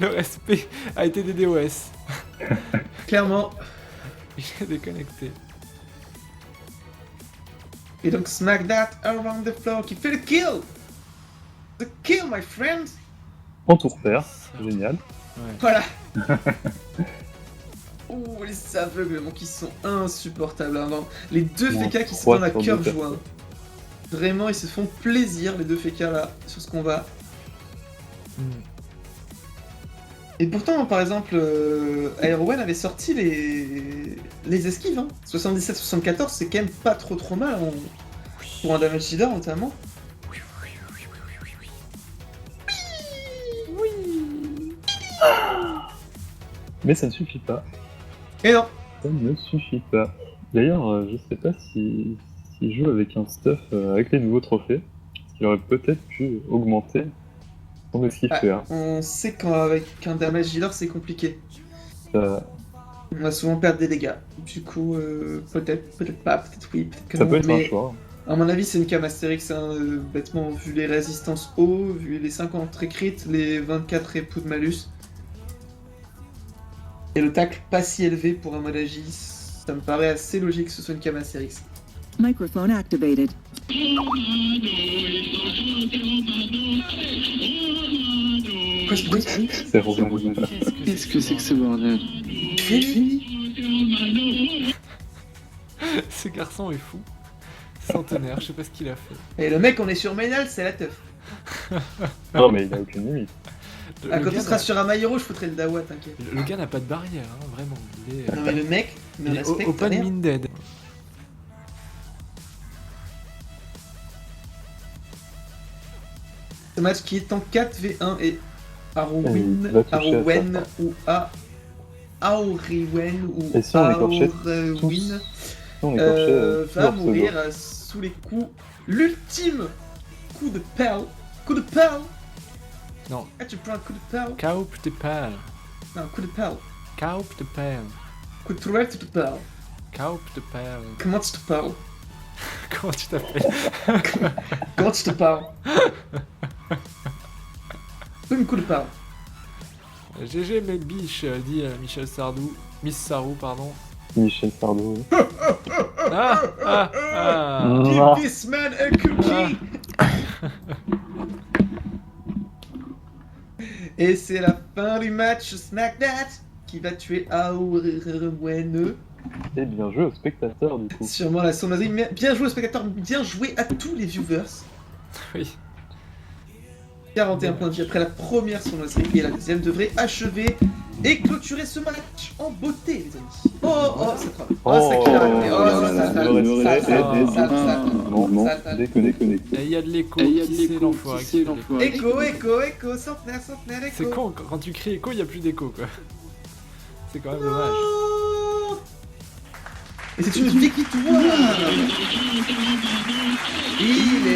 [SPEAKER 2] Le respect a été des DOS.
[SPEAKER 3] Clairement.
[SPEAKER 2] Il est déconnecté.
[SPEAKER 3] Et donc smack that around the floor qui fait le kill. The kill, my friend.
[SPEAKER 4] En tour pair, génial.
[SPEAKER 2] Ouais.
[SPEAKER 3] Voilà. Oh, les aveuglements qui sont insupportables. Hein. Les deux
[SPEAKER 4] Bon,
[SPEAKER 3] fécas qui se
[SPEAKER 4] trois
[SPEAKER 3] donnent à
[SPEAKER 4] sur
[SPEAKER 3] cœur
[SPEAKER 4] deux
[SPEAKER 3] joie. Vraiment, ils se font plaisir, les deux fécas là, sur ce combat.
[SPEAKER 2] Hmm.
[SPEAKER 3] Et pourtant, par exemple, Aerowen avait sorti les esquives. Hein. 77-74, c'est quand même pas trop mal hein, pour un damage dealer notamment.
[SPEAKER 4] Mais ça ne suffit pas.
[SPEAKER 3] Et non.
[SPEAKER 4] Ça ne suffit pas. D'ailleurs, je sais pas s'il joue avec un stuff avec les nouveaux trophées. Il aurait peut-être pu augmenter son esquive
[SPEAKER 3] Ah,
[SPEAKER 4] PA.
[SPEAKER 3] on sait qu'avec un damage dealer, c'est compliqué.
[SPEAKER 4] Ça,
[SPEAKER 3] On va souvent perdre des dégâts. Du coup, peut-être pas, peut-être oui, peut-être que
[SPEAKER 4] ça
[SPEAKER 3] non.
[SPEAKER 4] peut être
[SPEAKER 3] mais
[SPEAKER 4] un choix.
[SPEAKER 3] à mon avis, c'est une cam Astérix, hein, bêtement, vu les résistances haut, vu les 50 crit, les 24 époux de malus. Et le tacle pas si élevé pour un mode Agis, ça me paraît assez logique que ce soit une cam Astérix.
[SPEAKER 7] Microphone activated.
[SPEAKER 3] Quoi ce bruit?
[SPEAKER 4] C'est Robin.
[SPEAKER 6] Qu'est-ce que c'est que ce bordel?
[SPEAKER 2] Ce garçon est fou. Centenaire, je sais pas ce qu'il a fait.
[SPEAKER 3] Et le mec, on est sur Ménal, c'est la teuf.
[SPEAKER 4] Non, mais il n'a aucune limite.
[SPEAKER 3] Ah, quand
[SPEAKER 2] gars
[SPEAKER 3] on sera
[SPEAKER 2] n'a-
[SPEAKER 3] sur un Maïro, je foutrais le Dawa, t'inquiète.
[SPEAKER 2] le gars n'a pas de barrière, hein, vraiment. Il est,
[SPEAKER 3] Non mais le mec, me
[SPEAKER 2] il est
[SPEAKER 3] respecte,
[SPEAKER 2] open
[SPEAKER 3] merde.
[SPEAKER 2] minded.
[SPEAKER 3] Ce match qui est en 4v1 et
[SPEAKER 4] Il
[SPEAKER 3] Arwen,
[SPEAKER 4] va toucher à
[SPEAKER 3] Arwen
[SPEAKER 4] ça.
[SPEAKER 3] ou Auriwen ou
[SPEAKER 4] Et si on écorchait
[SPEAKER 3] Aurwin
[SPEAKER 4] On écorchait
[SPEAKER 3] va
[SPEAKER 4] plusieurs
[SPEAKER 3] mourir
[SPEAKER 4] pseudos.
[SPEAKER 3] sous les coups. L'ultime coup de perle. Coup de perle.
[SPEAKER 2] Non,
[SPEAKER 3] Ah, tu prends un coup de perle.
[SPEAKER 2] Kaup de perle.
[SPEAKER 3] Non, un coup de perle.
[SPEAKER 2] Kaup de perle.
[SPEAKER 3] Coup de trouelle, tu te parles.
[SPEAKER 2] Kaup de perle.
[SPEAKER 3] Comment tu te parles?
[SPEAKER 2] Comment tu t'appelles?
[SPEAKER 3] Comment tu te parles? Oui, un coup de perle.
[SPEAKER 2] GG mes biches, dit Michel Sardou. Miss Sarou, pardon.
[SPEAKER 4] Michel Sardou.
[SPEAKER 2] Ah, ah, ah.
[SPEAKER 4] Ah.
[SPEAKER 3] Give this man a cookie! Et c'est la fin du match Smack That qui va tuer Aurwen.
[SPEAKER 4] Et bien joué aux spectateurs du coup.
[SPEAKER 3] Sûrement la sournoiserie. Mais bien joué aux spectateurs, bien joué à tous les viewers.
[SPEAKER 2] Oui.
[SPEAKER 3] 41 points de vie après la première sournoiserie et la deuxième devrait achever et clôturer ce match en beauté, les amis. Oh, c'est trop bien. Oh, ça qui a arrêté. Oh, ça,
[SPEAKER 4] Déconnecté.
[SPEAKER 2] Et il y a de l'écho, qui c'est l'enfoiré qui fait de l'écho.
[SPEAKER 3] Écho, centenaire, écho.
[SPEAKER 2] C'est con, quand tu cries écho, il n'y a plus d'écho quoi. C'est quand même dommage.
[SPEAKER 3] Oh. Et c'est une victoire. Il